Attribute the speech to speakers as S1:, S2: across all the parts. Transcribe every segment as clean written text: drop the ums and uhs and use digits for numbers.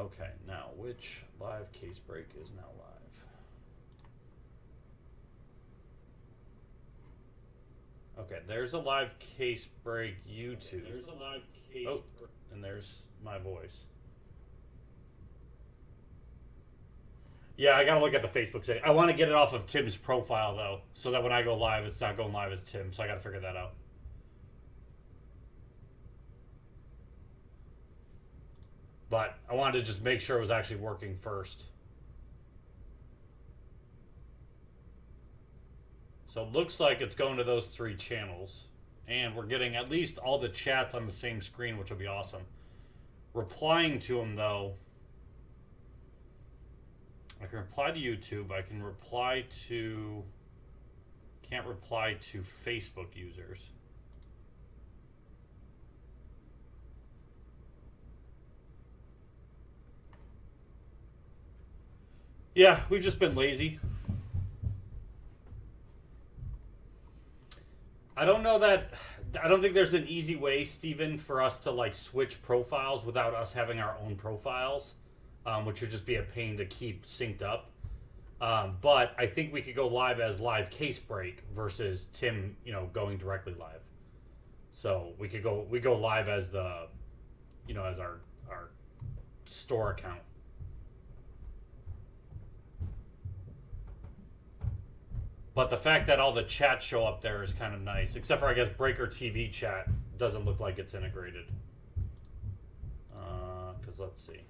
S1: Okay, now which live case break is now live? Okay, there's a live case break YouTube.
S2: There's a live case.
S1: Oh, and there's my voice. Yeah, I gotta look at the Facebook setting. I want to get it off of Tim's profile though, so that when I go live, it's not going live as Tim. So I gotta figure that out. But I wanted to just make sure it was actually working first. So it looks like it's going to those 3 channels. And we're getting at least all the chats on the same screen, which will be awesome. Replying to them, though, I can reply to YouTube. I can reply to... Can't reply to Facebook users. Yeah, we've just been lazy. I don't know that... I don't think there's an easy way, Steven, for us to like switch profiles without us having our own profiles, which would just be a pain to keep synced up. But I think we could go live as LiveCaseBreak versus Tim, going directly live. So we go live as the, as our store account. But the fact that all the chats show up there is kind of nice. Except for, I guess, Breaker TV chat doesn't look like it's integrated. Because let's see.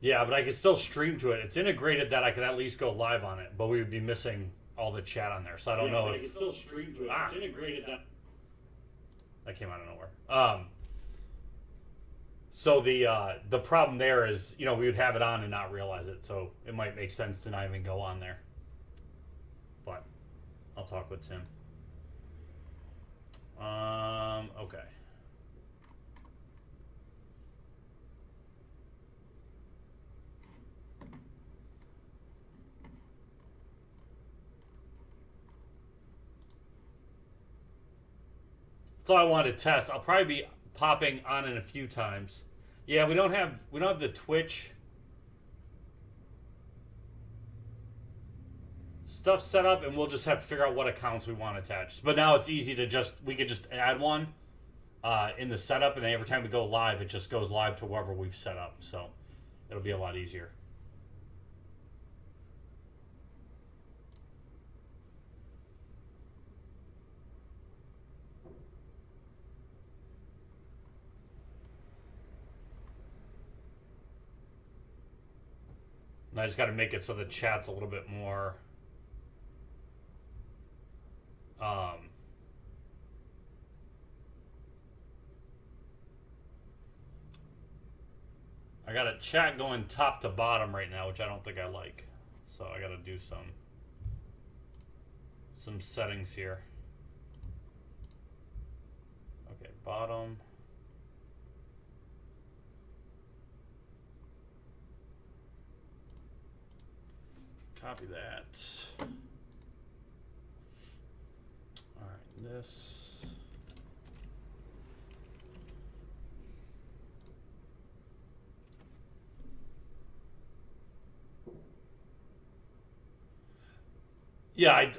S1: Yeah, but I can still stream to it. It's integrated that I could at least go live on it. But we would be missing all the chat on there, so I don't know if...
S2: I can still stream to it. It's integrated
S1: that came out of nowhere. So the problem there is, we would have it on and not realize it, so it might make sense to not even go on there. But I'll talk with Tim. Okay. That's all I wanted to test. I'll probably be popping on in a few times. Yeah, we don't have the Twitch stuff set up, and we'll just have to figure out what accounts we want attached. But now it's easy to we could just add one in the setup, and then every time we go live, it just goes live to wherever we've set up. So it'll be a lot easier. And I just got to make it so the chat's a little bit more... I got a chat going top to bottom right now, which I don't think I like. So I got to do some settings here. Okay, bottom. Copy that. All right, this. Yeah,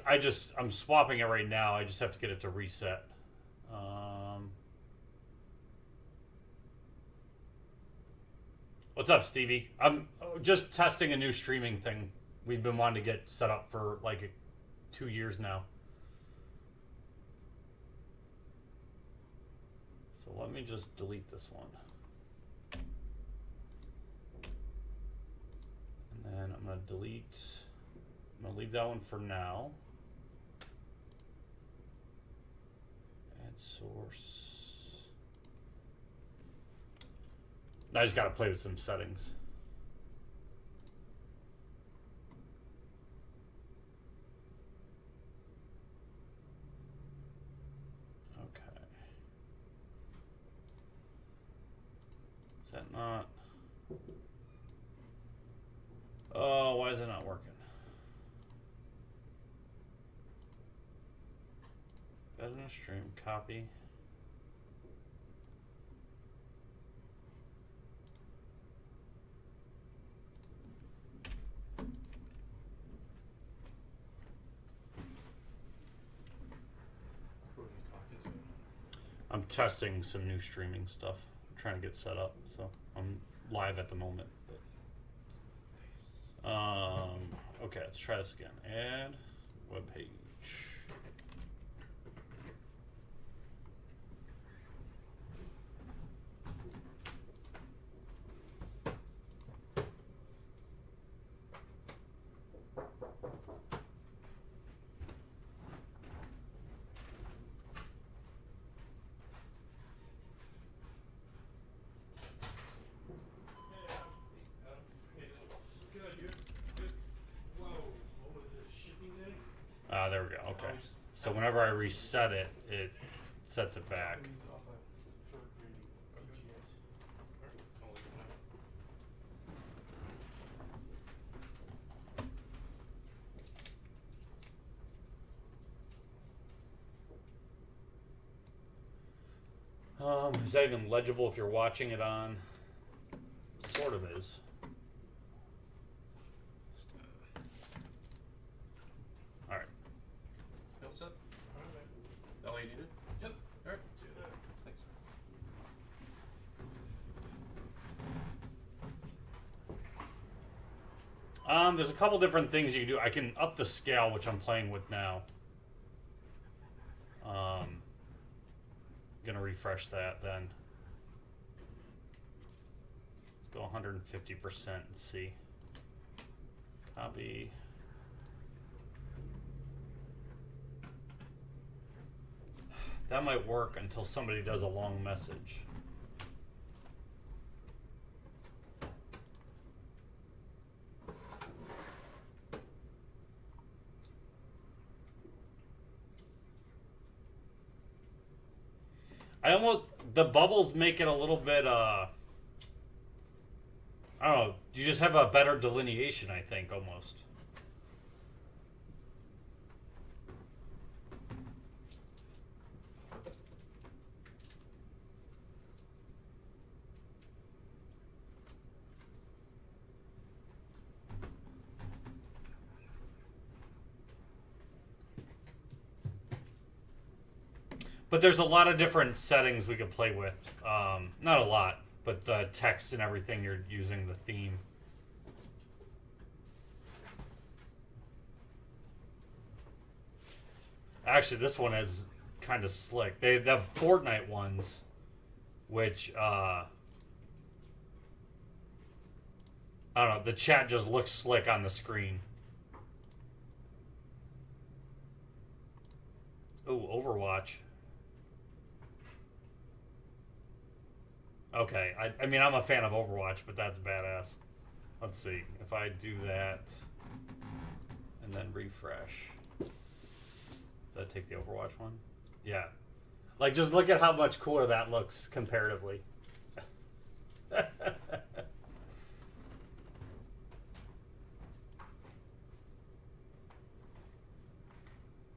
S1: I'm swapping it right now. I just have to get it to reset. What's up, Stevie? I'm just testing a new streaming thing we've been wanting to get set up for like 2 years now. So let me just delete this one. And then I'm going to leave that one for now. Add source. Now I just got to play with some settings. Okay. Is that not? Embed in a stream. Copy.
S3: Who are you talking to?
S1: I'm testing some new streaming stuff. I'm trying to get set up, so I'm live at the moment. But, okay, let's try this again. Add web page. There we go. Okay. So whenever I reset it, it sets it back. Is that even legible if you're watching it on? Sort of is. All right.
S3: All set? Alright. That all you needed? Yep. Alright. Thanks.
S1: There's a couple different things you can do. I can up the scale, which I'm playing with now. Gonna refresh that then. Let's go 150% and see. Copy. That might work until somebody does a long message. The bubbles make it a little bit, I don't know, you just have a better delineation, I think, almost. But there's a lot of different settings we could play with. Not a lot, but the text and everything, you're using the theme. Actually, this one is kind of slick. They have Fortnite ones, which, I don't know, the chat just looks slick on the screen. Ooh, Overwatch. Okay, I mean, I'm a fan of Overwatch, but that's badass. Let's see. If I do that and then refresh. Does that take the Overwatch one? Yeah. Like, just look at how much cooler that looks comparatively.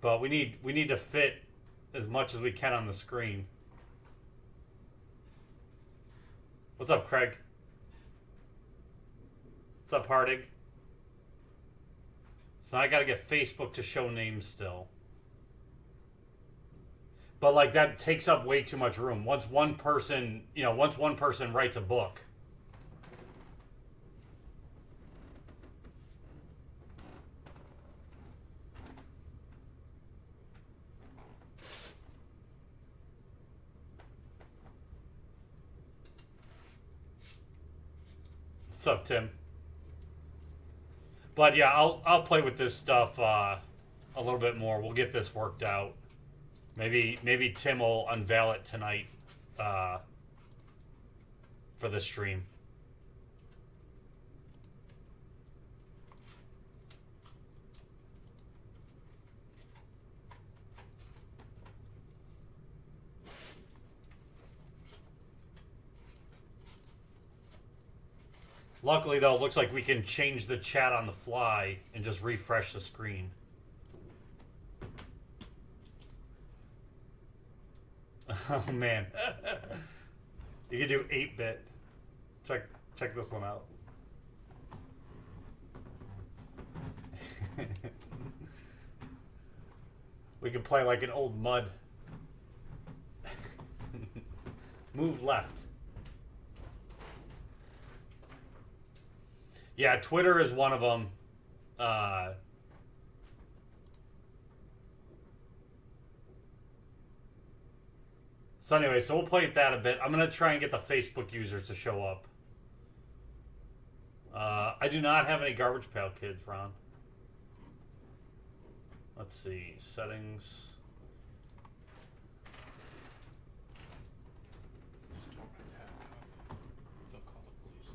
S1: But we need to fit as much as we can on the screen. What's up, Craig? What's up, Hardig? So I gotta get Facebook to show names still. But like that takes up way too much room. Once one person writes a book. What's up, Tim? But yeah, I'll play with this stuff a little bit more. We'll get this worked out. Maybe Tim will unveil it tonight for the stream. Luckily, though, it looks like we can change the chat on the fly and just refresh the screen. Oh man. You can do 8-bit. Check this one out. We can play like an old mud. Move left. Yeah, Twitter is one of them. So anyway, so we'll play that a bit. I'm going to try and get the Facebook users to show up. I do not have any Garbage Pail Kids, Ron. Let's see. Settings.
S3: Just tore my tab off. Don't call the police.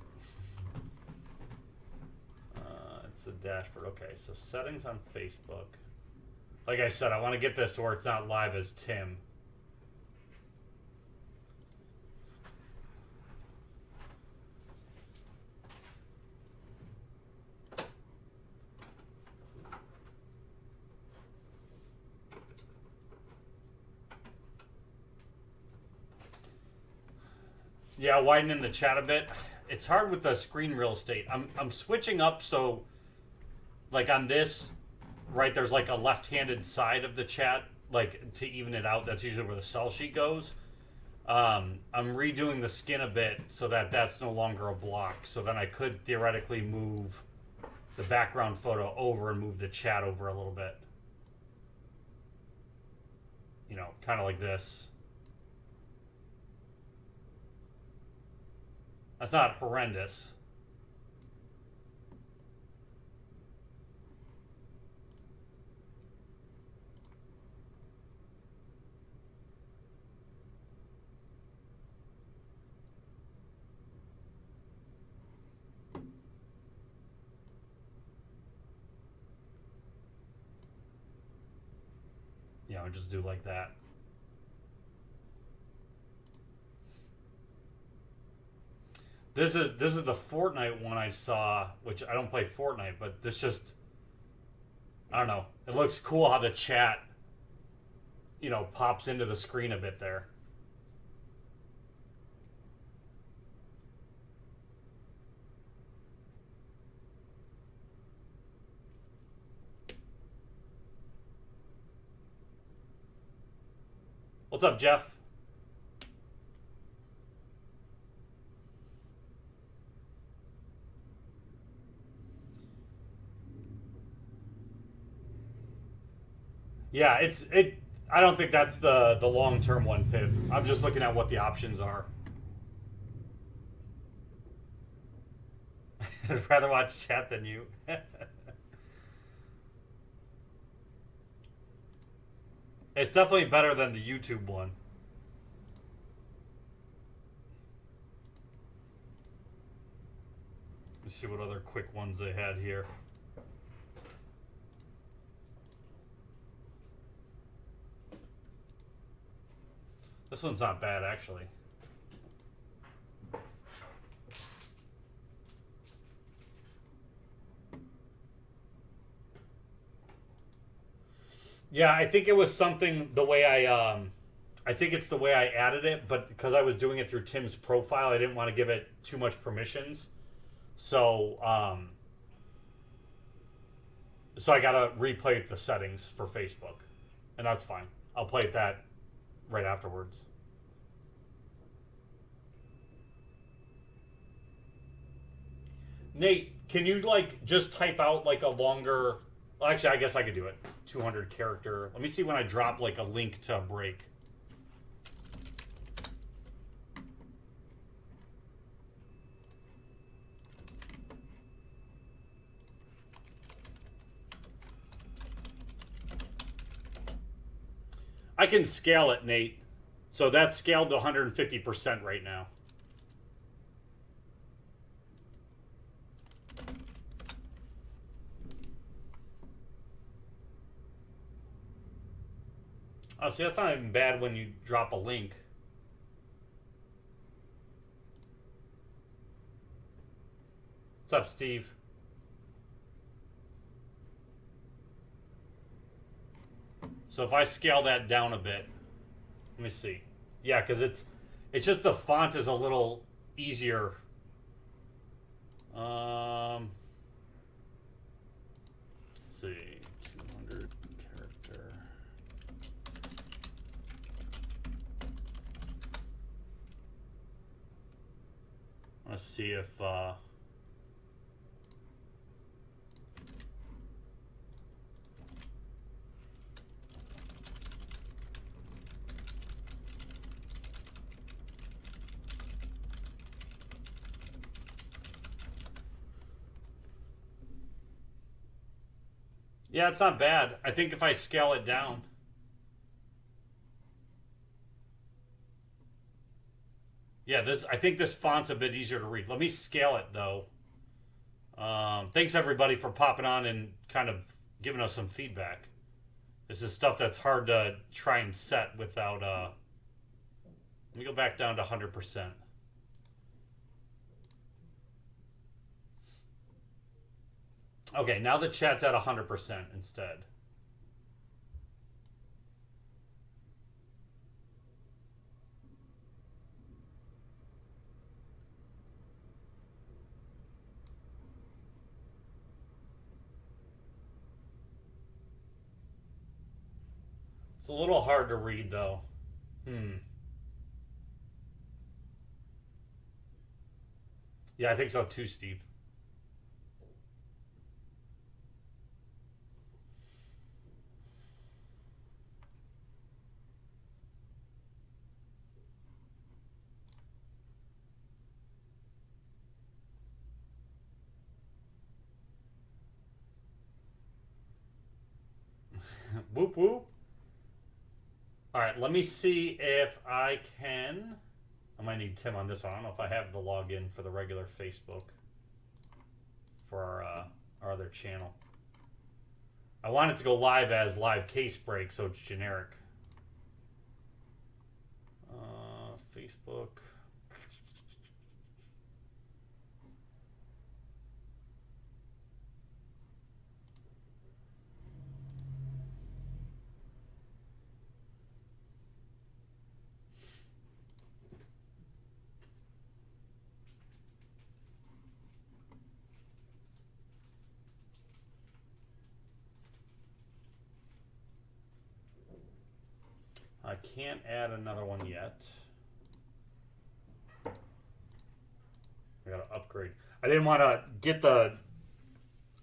S1: It's the dashboard. Okay, so settings on Facebook. Like I said, I want to get this to where it's not live as Tim. Yeah, widening the chat a bit. It's hard with the screen real estate. I'm switching up so, like on this, right, there's like a left-handed side of the chat, like to even it out. That's usually where the cell sheet goes. I'm redoing the skin a bit so that that's no longer a block. So then I could theoretically move the background photo over and move the chat over a little bit. You know, kind of like this. That's not horrendous. Yeah, I'll just do like that. This is the Fortnite one I saw, which I don't play Fortnite, but this just, I don't know. It looks cool how the chat, you know, pops into the screen a bit there. What's up, Jeff? Yeah, I don't think that's the long-term one, Piv. I'm just looking at what the options are. I'd rather watch chat than you. It's definitely better than the YouTube one. Let's see what other quick ones they had here. This one's not bad, actually. Yeah, I think it was something the way I think it's the way I added it, but because I was doing it through Tim's profile, I didn't want to give it too much permissions. So, so I gotta replay the settings for Facebook, and that's fine. I'll play that right afterwards. Nate, can you like just type out like a longer? Well, actually, I guess I could do it. 200 character. Let me see when I drop like a link to a break. I can scale it, Nate. So that's scaled to 150% right now. Oh, see, that's not even bad when you drop a link. What's up, Steve? So if I scale that down a bit, let me see. Yeah, because it's just the font is a little easier. Let's see, 200 character. Let's see if yeah, it's not bad. I think if I scale it down. Yeah, I think this font's a bit easier to read. Let me scale it though. Thanks everybody for popping on and kind of giving us some feedback. This is stuff that's hard to try and set without let me go back down to 100%. Okay, now the chat's at 100% instead. It's a little hard to read though. Yeah, I think so too, Steve. Whoop whoop. All right, let me see if I can. I might need Tim on this one. I don't know if I have the login for the regular Facebook for our other channel. I want it to go live as LiveCaseBreak, so it's generic. Facebook. I can't add another one yet. I gotta upgrade. I didn't want to get the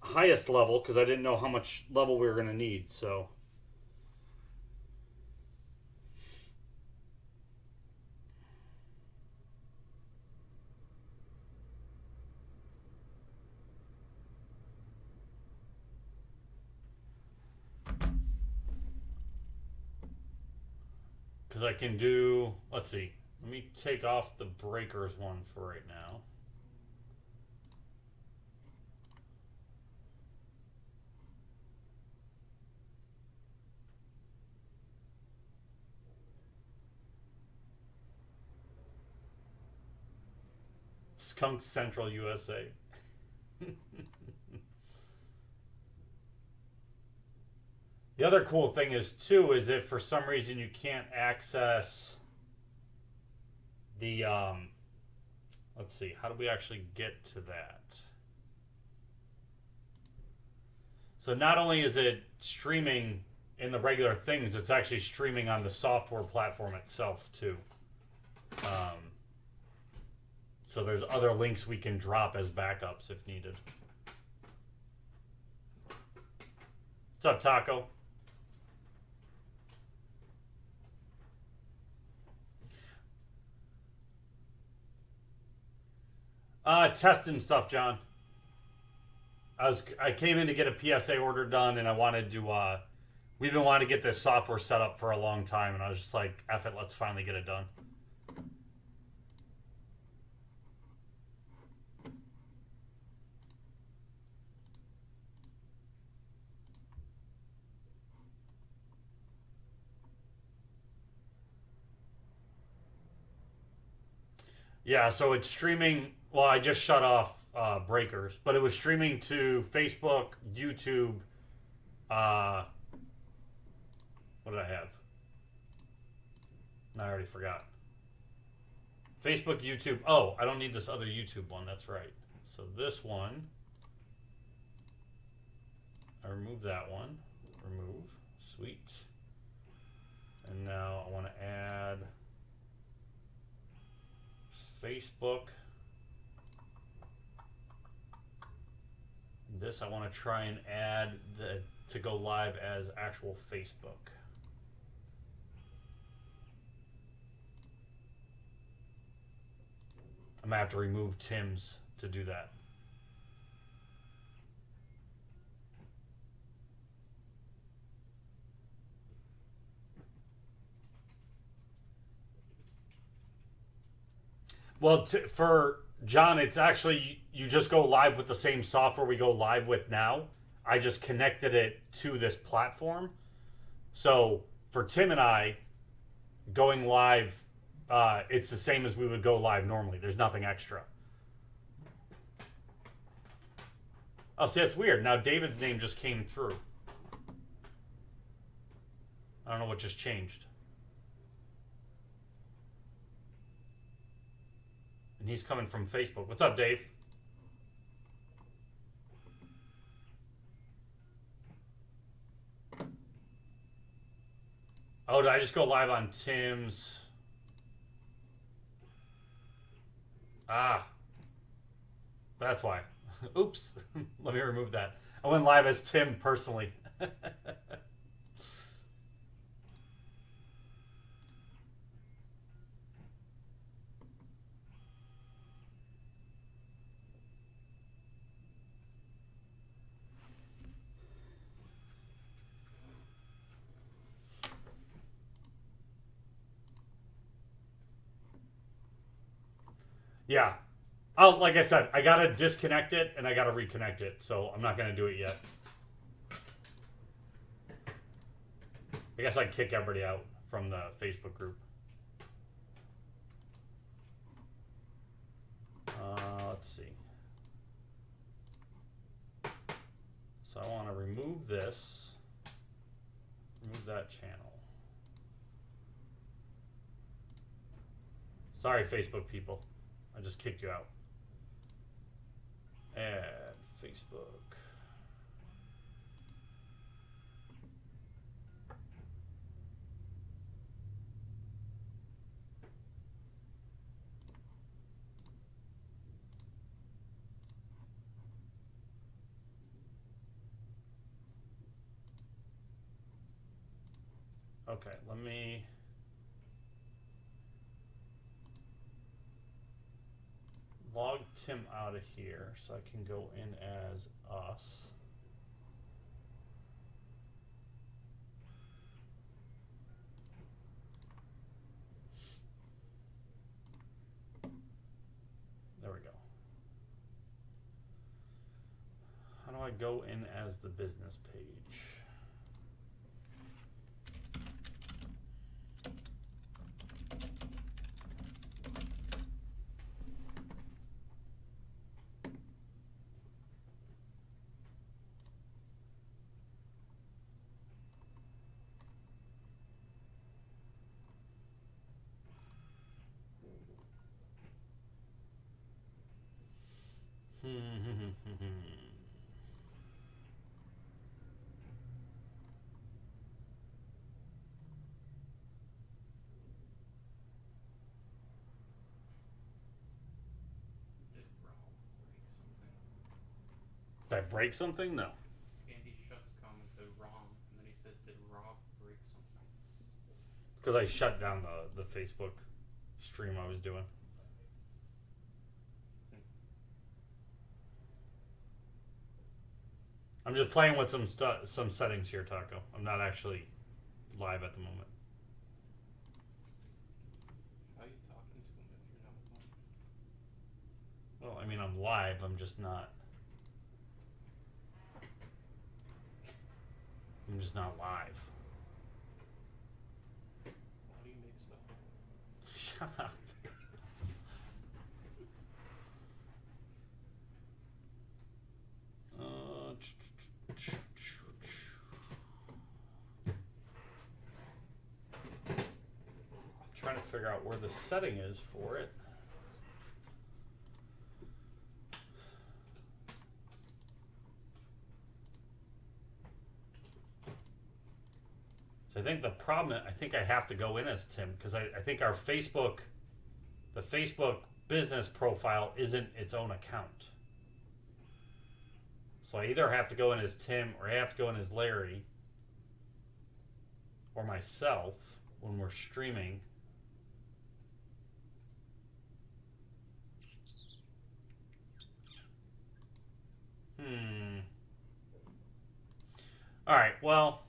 S1: highest level because I didn't know how much level we were going to need, so. Because I can do, let's see, let me take off the breakers one for right now. Skunk Central USA. The other cool thing is too is if for some reason you can't access the let's see, how do we actually get to that? So not only is it streaming in the regular things, it's actually streaming on the software platform itself too. So there's other links we can drop as backups if needed. What's up, Taco? Testing stuff, John. I came in to get a PSA order done, and I wanted to. We've been wanting to get this software set up for a long time, and I was just like, "F it, let's finally get it done." Yeah, so it's streaming. Well, I just shut off breakers, but it was streaming to Facebook, YouTube. What did I have? I already forgot. Facebook, YouTube. Oh, I don't need this other YouTube one. That's right. So this one, I remove that one. Remove. Sweet. And now I want to add Facebook. This I want to try and add to go live as actual Facebook. I'm gonna have to remove Tim's to do that. Well, for John, it's actually, you just go live with the same software we go live with now. I just connected it to this platform. So for Tim and I, going live, it's the same as we would go live normally. There's nothing extra. Oh, see, that's weird. Now David's name just came through. I don't know what just changed. And he's coming from Facebook. What's up, Dave? Oh, did I just go live on Tim's? Ah. That's why. Oops. Let me remove that. I went live as Tim personally. Yeah. Oh, like I said, I gotta disconnect it and I gotta reconnect it, so I'm not gonna do it yet. I guess I'd kick everybody out from the Facebook group. Let's see. So I want to remove this. Remove that channel. Sorry, Facebook people. I just kicked you out. Add Facebook. Okay, let me log Tim out of here so I can go in as us. There we go. How do I go in as the business page? Did I break something? No.
S4: Andy Shuts commented wrong, and then he said, "Did Rob break something?"
S1: Because I shut down the Facebook stream I was doing. I'm just playing with some settings here, Taco. I'm not actually live at the moment.
S4: How are you talking to him if you're not live?
S1: Well, I mean, I'm live. I'm just not. I'm just not live.
S4: How do you make stuff up?
S1: Shut up. figure out where the setting is for it. So I think the problem, I think I have to go in as Tim, because I think our Facebook, the Facebook business profile isn't its own account. So I either have to go in as Tim or I have to go in as Larry or myself when we're streaming. All right, well,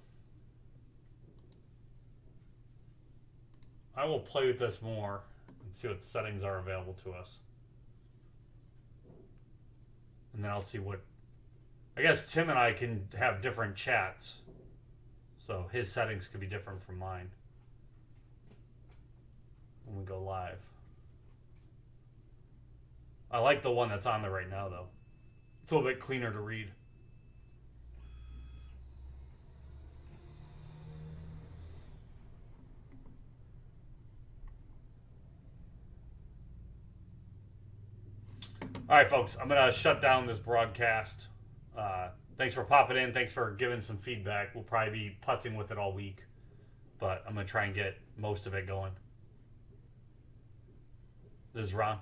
S1: I will play with this more and see what settings are available to us. And then I'll see what... I guess Tim and I can have different chats. So his settings could be different from mine when we go live. I like the one that's on there right now, though. It's a little bit cleaner to read. All right, folks, I'm going to shut down this broadcast. Thanks for popping in. Thanks for giving some feedback. We'll probably be putzing with it all week, but I'm going to try and get most of it going. This is Ron.